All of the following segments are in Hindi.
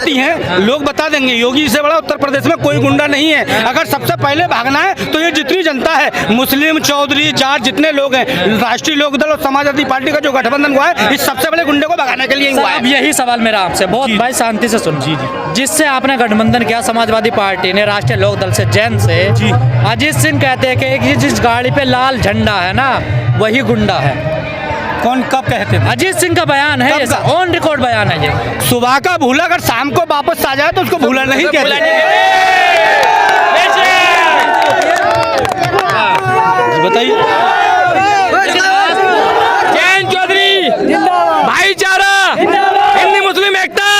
आती हैं, लोग बता देंगे योगी से बड़ा उत्तर प्रदेश में कोई गुंडा नहीं है। अगर सबसे पहले भागना है तो ये जितनी जनता है, मुस्लिम, चौधरी, जाट, जितने लोग हैं, राष्ट्रीय लोकदल और समाजवादी पार्टी का जो गठबंधन हुआ है, इस सबसे बड़े गुंडे को भगाने के लिए हुआ है। अब यही सवाल मेरा आपसे, बहुत भाई शांति से सुन। जी। जिससे आपने गठबंधन किया समाजवादी पार्टी ने राष्ट्रीय लोकदल से, जैन से, अजीत सिंह कहते हैं कि जिस गाड़ी पे लाल झंडा है ना वही गुंडा है। कौन कब कहते थे? अजीत सिंह का बयान है, ऑन रिकॉर्ड बयान है ये। सुबह का भूला अगर शाम को वापस आ जाए तो उसको भूला नहीं कहते। बताइए। जैन चौधरी भाईचारा, हिंदू मुस्लिम एकता,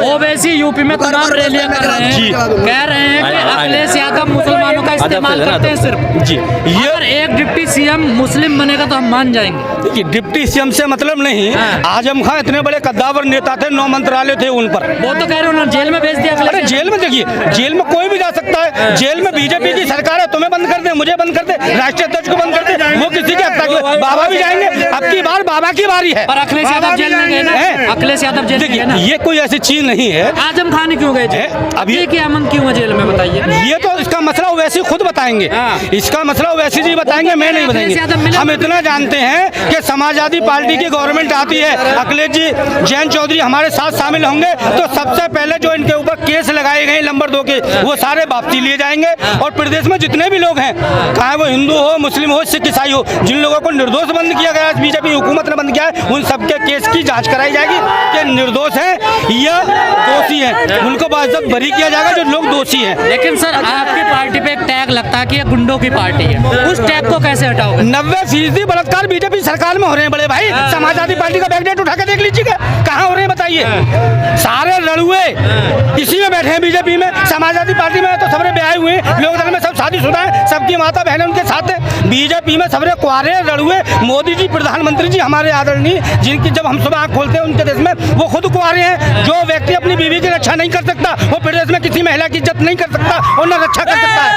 ओवैसी यूपी में तमाम रैलियां कर रहे हैं, कह रहे हैं कि अखिलेश यादव मुसलमानों का इस्तेमाल करते हैं सिर्फ। जी, अगर एक डिप्टी सीएम मुस्लिम बनेगा तो हम मान जाएंगे। देखिए, डिप्टी सीएम से मतलब नहीं। आजम खान इतने बड़े कद्दावर नेता थे, 9 मंत्रालय थे उन पर। वो तो कह रहे उन्होंने जेल में भेज दिया। अरे जेल में देखिए, जेल में कोई भी जा सकता है। जेल में बीजेपी की सरकार है, तुम्हें बंद कर दे, मुझे बंद कर दे, राष्ट्रीय अध्यक्ष को बंद कर दे, वो किसी की हत्या की। बाबा भी जाएंगे, अब की बार बाबा की बारी है। पर अखिलेश यादव जेल में गए ना, अखिलेश यादव जेल में गए ना। ये कोई ऐसी चीज नहीं है। आजम खान क्यों गए जेल? अभी क्या अमन क्यों है जेल में, बताइए। ये तो इसका मसला ओवैसी खुद बताएंगे। इसका मसला ओवैसी जी बताएंगे, मैं नहीं बताएंगे। हम इतना जानते हैं कि समाजवादी पार्टी की गवर्नमेंट आती है, अखिलेश जी, जैन चौधरी हमारे साथ शामिल होंगे तो सबसे पहले जो इनके ऊपर केस लगाए गए नंबर 2 के, वो सारे वापसी लिए जाएंगे। और प्रदेश में जितने भी लोग हैं, चाहे वो हिंदू हो, मुस्लिम हो, सिख, ईसाई हो, जिन लोगों को निर्दोष बंद किया गया है, बीजेपी हुकूमत ने बंद किया है, उन सबके केस की जांच कराई जाएगी कि निर्दोष है या दोषी है। उनको बाइज्जत बरी किया जाएगा जो लोग दोषी हैं। लेकिन सर, आपकी पार्टी पे एक टैग लगता है कि ये गुंडों की पार्टी है, उस टैग को कैसे हटाओगे? 90% बलात्कार बीजेपी सरकार में हो रहे हैं बड़े भाई। समाजवादी पार्टी का बैकडेट उठा के देख लीजिएगा, कहाँ हो रहे हैं बताइए। सारे लड़ुए इसी में बैठे हैं बीजेपी में, समाजवादी पार्टी में तो सबरे ब्याह हुए, लोकदल में सब शादीशुदा है, सबकी माता बहनें उनके साथ है। बीजेपी में सबरे कुआरे लड़ुए, मोदी जी, प्रधानमंत्री जी हमारे आदरणीय, जिनकी जब हम सुबह आँख खोलते हैं उनके देश में, वो खुद कुआरे हैं। जो व्यक्ति अपनी बीवी की रक्षा नहीं कर सकता, वो प्रदेश में किसी महिला की इज्जत नहीं कर सकता और न रक्षा कर सकता है।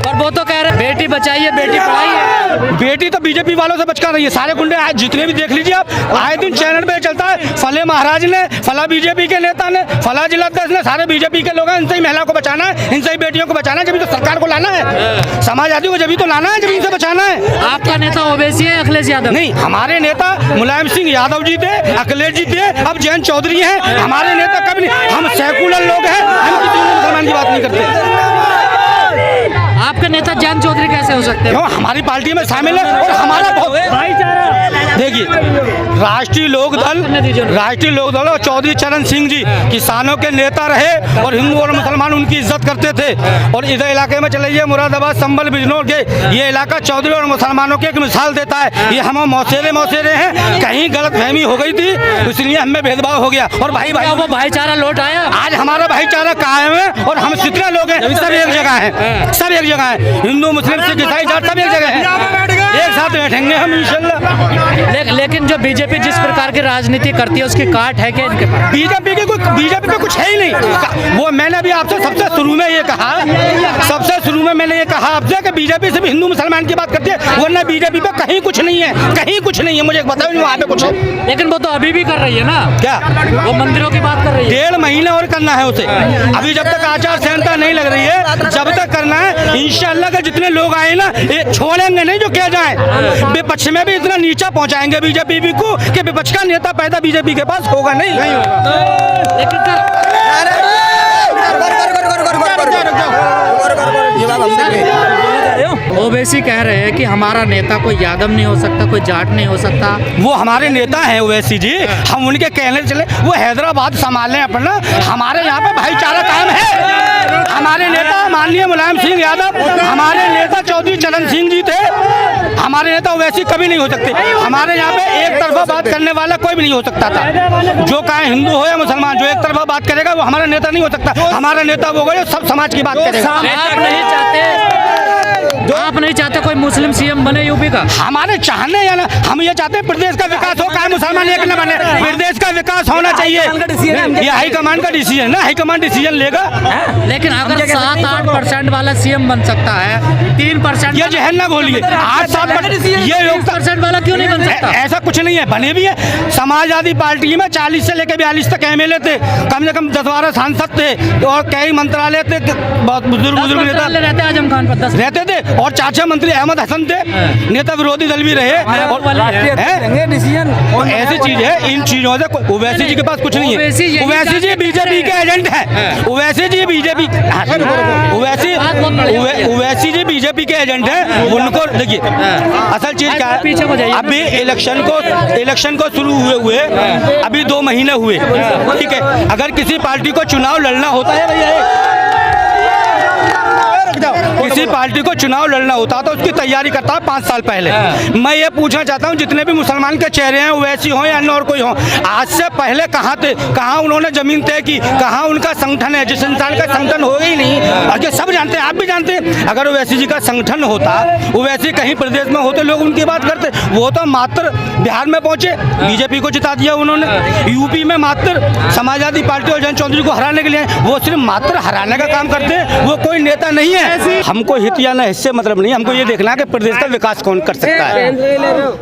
और वो तो कह रहे हैं बेटी बचाइए, बेटी पढ़ाइए। बेटी तो बीजेपी वालों से बचका रही है। सारे गुंडे आज जितने भी देख लीजिए आप, आए दिन चैनल पे चलता है, फले महाराज ने, फला बीजेपी के नेता ने, फला जिलाध्यक्ष ने, सारे बीजेपी के लोग हैं। इनसे ही महिला को बचाना है, इनसे ही बेटियों को बचाना है, जब तो सरकार को लाना है, समाजवादी को जब तो लाना है, जब इनसे बचाना है। आपका नेता ओवैसी है अखिलेश यादव? नहीं, हमारे नेता मुलायम सिंह यादव जी थे, अखिलेश जी थे, अब जैन चौधरी हैं। हमारे नेता कभी नहीं, हम सेकुलर लोग हैं, हम किसी मुसलमान की बात नहीं करते। आपके नेता जैन चौधरी कैसे हो सकते हैं? हमारी पार्टी में शामिल है और हमारा भाईचारा। देखिए, राष्ट्रीय लोकदल और चौधरी चरण सिंह जी किसानों के नेता रहे और हिंदू और मुसलमान उनकी इज्जत करते थे। और इधर इलाके में चले जाइए, मुरादाबाद, संभल, बिजनौर के ये इलाका चौधरी और मुसलमानों की एक मिसाल देता है। ये हम मौसेरे हैं, कहीं गलतफहमी हो गई थी इसलिए हमें भेदभाव हो गया और भाई वो भाईचारा लौट आया। आज हमारा भाईचारा कायम है और हम जितने लोग हैं सब एक जगह हैं, सब एक जगह है। हिंदू, मुस्लिम, सिख, ईसाई, जाट सब एक जगह है, एक साथ बैठेंगे हम इंशाल्लाह। लेकिन जो बीजेपी जिस प्रकार की राजनीति करती है उसकी काट है क्या इनके पास? बीजेपी पे कुछ है ही नहीं। वो मैंने अभी आपसे सबसे शुरू में ये कहा आपसे कि बीजेपी सिर्फ हिंदू मुसलमान की बात करती है, वरना बीजेपी पे कहीं कुछ नहीं है, कहीं कुछ नहीं है। मुझे बताओ वहाँ पे कुछ है? लेकिन वो तो अभी भी कर रही है ना। क्या? वो मंदिरों की बात कर रही है। 1.5 महीना और करना है उसे। अभी जब तक आचार संहिता नहीं लग रही है, जब तक करना है। इंशाल्लाह के जितने लोग आए ना, ये छोड़ेंगे नहीं जो कह जाए। विपक्ष में भी इतना नीचा पहुंचाएंगे बीजेपी को कि विपक्ष का नेता पैदा बीजेपी के पास होगा नहीं। ओवैसी कह रहे हैं कि हमारा नेता कोई यादव नहीं हो सकता, कोई जाट नहीं हो सकता। वो हमारे नेता हैं ओवैसी जी, हम उनके कहने चले। वो हैदराबाद संभालें अपना, हमारे यहाँ पे भाईचारा कायम है। हमारे नेता माननीय मुलायम सिंह यादव, हमारे नेता चौधरी चरण सिंह जी थे। हमारे नेता ओवैसी कभी नहीं हो सकते। हमारे यहाँ पे एक तरफा बात करने वाला कोई भी नहीं हो सकता था। जो कहे हिंदू हो या मुसलमान, जो एक तरफा बात करेगा वो हमारा नेता नहीं हो सकता। हमारा नेता वो होगा जो सब समाज की बात करेगा। आप नहीं चाहते आप नहीं चाहते कोई मुस्लिम सीएम बने यूपी का? हमारे चाहने या ना, हम ये चाहते हैं प्रदेश का विकास हो, चाहे मुसलमान एक न बने, प्रदेश का विकास होना चाहिए। ये हाईकमान का डिसीजन ना, हाईकमान डिसीजन लेगा। लेकिन अगर 7-8% वाला सीएम बन सकता है, 3% ये जहर ना बोलिए, 8-7% ये लोग 3% वाला क्यों नहीं बन सकता? ऐसा कुछ नहीं है, बने भी है। समाजवादी पार्टी में 40 से लेकर 42 तक एमएलए थे, कम से कम 10-12 सांसद थे और कई मंत्रालय थे, बहुत बुजुर्ग नेता रहते आजम खान पर 10 रहते थे और 4-6 मंत्री अहमद हसन थे, नेता विरोधी दल भी रहे। और डिसीजन ऐसी चीज है, इन चीजों से ओवैसी जी के पास कुछ नहीं है। ओवैसी जी बीजेपी के एजेंट हैं, ओवैसी जी बीजेपी, ओवैसी जी बीजेपी के एजेंट हैं। उनको देखिए असल चीज क्या है, अभी इलेक्शन को शुरू हुए अभी 2 महीने हुए, ठीक है। अगर किसी पार्टी को चुनाव लड़ना होता है भैया, किसी पार्टी को चुनाव लड़ना होता तो उसकी तैयारी करता है 5 साल पहले। मैं ये पूछना चाहता हूँ, जितने भी मुसलमान के चेहरे हैं, वैसी हों या अन्य और कोई हो, आज से पहले कहाँ थे, कहाँ उन्होंने जमीन तय की, कहाँ उनका संगठन है? जिस इंसान का संगठन हो ही नहीं, और ये सब जानते हैं, आप भी जानते हैं। अगर ओवैसी जी का संगठन होता, ओवैसी कहीं प्रदेश में होते, लोग उनकी बात करते। वो तो मात्र बिहार में पहुंचे, बीजेपी को जिता दिया उन्होंने। यूपी में मात्र समाजवादी पार्टी और जयंत चौधरी को हराने के लिए, वो सिर्फ मात्र हराने का काम करते हैं, वो कोई नेता नहीं है। हमको हित या न हिस्से मतलब नहीं, हमको ये देखना है कि प्रदेश का विकास कौन कर सकता है।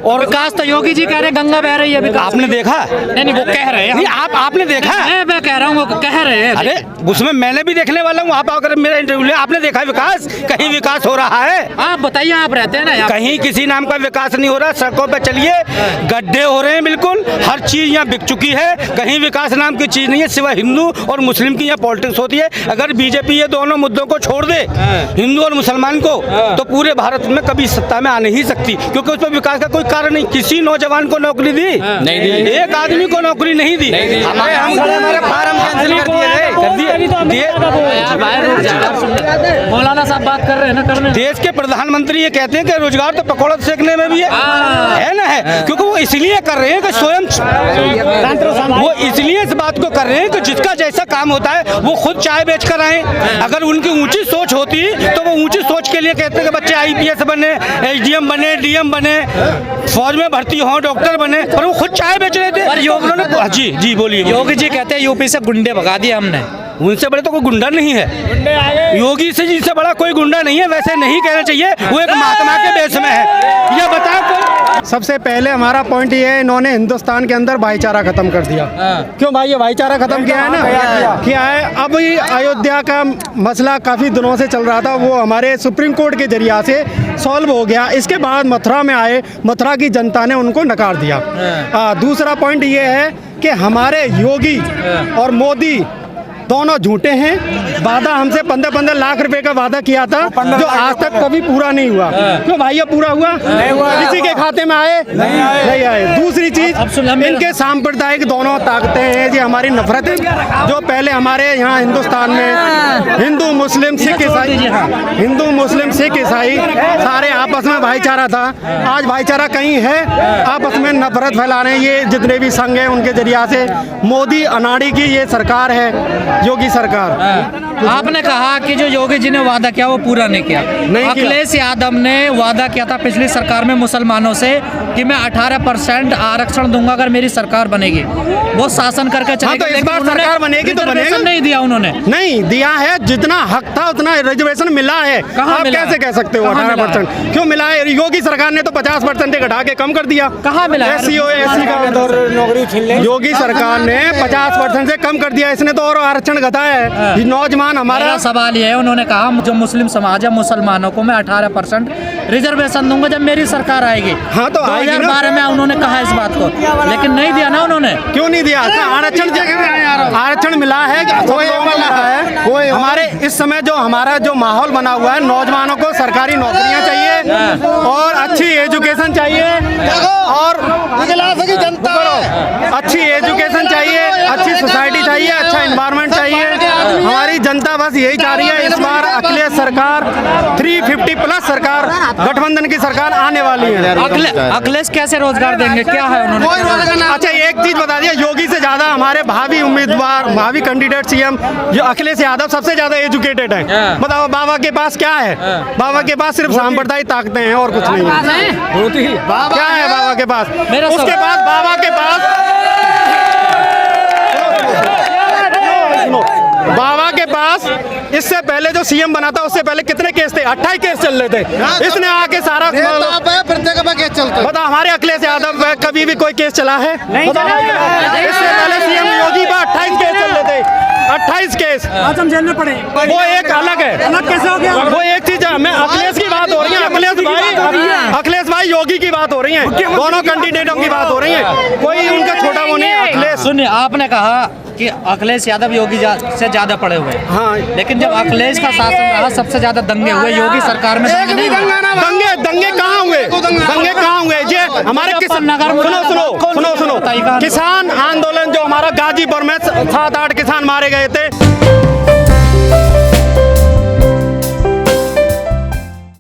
और विकास तो योगी जी कह रहे हैं, गंगा बह रही है, विकास आपने देखा? नहीं वो कह रहे हैं। नहीं, आपने देखा? मैं कह रहा हूँ वो कह रहे हैं। अरे उसमें मैंने भी देखने वाला हूँ, आप अगर मेरा इंटरव्यू ले, आपने देखा विकास? कहीं विकास हो रहा है? आप बताइए, आप रहते हैं ना, कहीं किसी नाम का विकास नहीं हो रहा। सड़कों पे चलिए, गड्ढे हो रहे हैं, बिल्कुल हर चीज यहाँ बिक चुकी है। कहीं विकास नाम की चीज नहीं है, सिवाय हिंदू और मुस्लिम की यहाँ पॉलिटिक्स होती है। अगर बीजेपी ये दोनों मुद्दों को छोड़ दे, हिंदू और मुसलमान को, तो पूरे भारत में कभी सत्ता में आ नहीं सकती, क्योंकि उस पर विकास का कोई कारण नहीं। किसी नौजवान को नौकरी दी नहीं दी, एक आदमी को नौकरी नहीं दी। हमारे फार्म कैंसिल मौलाना साहब बात कर रहे हैं ना, करने। देश के प्रधानमंत्री ये कहते हैं कि रोजगार तो पकौड़ा सेकने में भी है ना, है। क्योंकि वो इसलिए कर रहे हैं कि स्वयं, वो इसलिए इस बात को कर रहे हैं कि जिसका जैसा काम होता है वो खुद चाय बेच कर आए। अगर उनकी ऊंची सोच होती तो वो ऊंची सोच के लिए कहते हैं कि बच्चे IPS बने, SDM बने, DM बने, फौज में भर्ती हो, डॉक्टर बने, पर वो खुद चाय बेच रहे थे। जी बोलिए। योगी जी कहते हैं यूपी से गुंडे भगा दिए हमने। उनसे बड़े तो कोई गुंडा नहीं है, योगी से जी से बड़ा कोई गुंडा नहीं है। वैसे नहीं कहना चाहिए, वो एक महात्मा के बेस में है। ये बताओ, सबसे पहले हमारा पॉइंट ये है, इन्होंने हिंदुस्तान के अंदर भाईचारा खत्म कर दिया। क्यों भाई, ये भाईचारा खत्म किया है ना, किया है। अब ये अयोध्या का मसला काफी दिनों से चल रहा था, वो हमारे सुप्रीम कोर्ट के जरिया से सॉल्व हो गया। इसके बाद मथुरा में आए, मथुरा की जनता ने उनको नकार दिया। दूसरा पॉइंट ये है कि हमारे योगी और मोदी दोनों झूठे हैं। वादा हमसे 15-15 लाख रुपए का वादा किया था, जो आज तक कभी पूरा नहीं हुआ। क्यों भाई, ये पूरा हुआ? किसी के खाते में आए? नहीं आए। दूसरी चीज, इनके सांप्रदायिक दोनों ताकतें हैं, ये हमारी नफरत है। जो पहले हमारे यहाँ हिंदुस्तान में हिंदू मुस्लिम सिख ईसाई, हिंदू मुस्लिम सिख ईसाई सारे आपस में भाईचारा था, आज भाईचारा कहीं है, आपस में नफरत फैला रहे हैं। ये जितने भी संघ हैं उनके जरिया से, मोदी अनाड़ी की ये सरकार है, योगी सरकार। आपने कहा कि जो योगी जी ने वादा किया वो पूरा नहीं किया। अखिलेश यादव ने वादा किया था पिछली सरकार में मुसलमानों से कि मैं 18% आरक्षण दूंगा अगर मेरी सरकार बनेगी, वो शासन करके चलेगी। तो इस बार सरकार बनेगी तो बनेगा। नहीं दिया उन्होंने, नहीं दिया है। जितना हक था उतना रिजर्वेशन मिला है। आप कैसे कह सकते हो 18%? क्यों मिला है? योगी सरकार ने तो 50% घटा के कम कर दिया। कहाँ मिला? SC का नौकरी छीन ले। योगी सरकार ने 50% से कम कर दिया, इसने तो और आरक्षण घटाया है। नौजवान हमारा सवाल ये है, उन्होंने कहा जो मुस्लिम समाज है, मुसलमानों को मैं 18% रिजर्वेशन दूंगा जब मेरी सरकार आएगी। हाँ तो 2012 में उन्होंने कहा इस बात को, लेकिन नहीं दिया ना उन्होंने। क्यों नहीं दिया? आरक्षण मिला है, हमारे इस समय जो हमारा जो माहौल बना हुआ है, नौजवानों को सरकारी नौकरियां चाहिए, और अच्छी एजुकेशन चाहिए और अच्छी एजुकेशन चाहिए, अच्छी सोसाइटी चाहिए, अच्छा एनवायरनमेंट चाहिए। हमारी जनता बस यही चाह रही है। इस बार अखिलेश सरकार 350 प्लस सरकार गठबंधन की सरकार आने वाली है। अखिलेश कैसे रोजगार देंगे, क्या है उन्होंने? अच्छा एक चीज बता दिया, योगी से ज्यादा हमारे भावी उम्मीदवार, भावी कैंडिडेट सीएम जो अखिलेश यादव सबसे ज्यादा एजुकेटेड है। बताओ बाबा के पास क्या है? बाबा के पास सिर्फ सांप्रदायिक ताकतें हैं और कुछ नहीं है। क्या है बाबा के पास? उसके बाद बाबा के पास बाबा के पास इससे पहले जो सीएम बना था उससे पहले कितने केस थे? 28 केस चल रहे थे। इसने आके सारा केस चलता। बता हमारे अखिलेश यादव पे कभी भी कोई केस चला है? इससे पहले सीएम योगी पर 28 केस चल रहे थे। 28 केस आज हम जेल में पड़े। वो एक अलग है। अलग कैसे हो गया? वो एक चीज है। मैं अखिलेश की बात हो रही है, अखिलेश भाई योगी की बात हो रही है, दोनों कैंडिडेटों की बात हो रही है। कोई उनका छोटा वो नहीं है। अखिलेश सुनिए, आपने कहा कि अखिलेश यादव योगी से ज्यादा पड़े हुए हैं। हाँ, लेकिन जब अखिलेश का शासन रहा सबसे ज्यादा दंगे हुए, योगी सरकार में दंगे नहीं हुए। दंगे कहाँ हुए? दंगे कहाँ हुए? ये हमारे सुनो किसान आंदोलन जो हमारा गाजीपुर में 7-8 किसान मारे गए थे।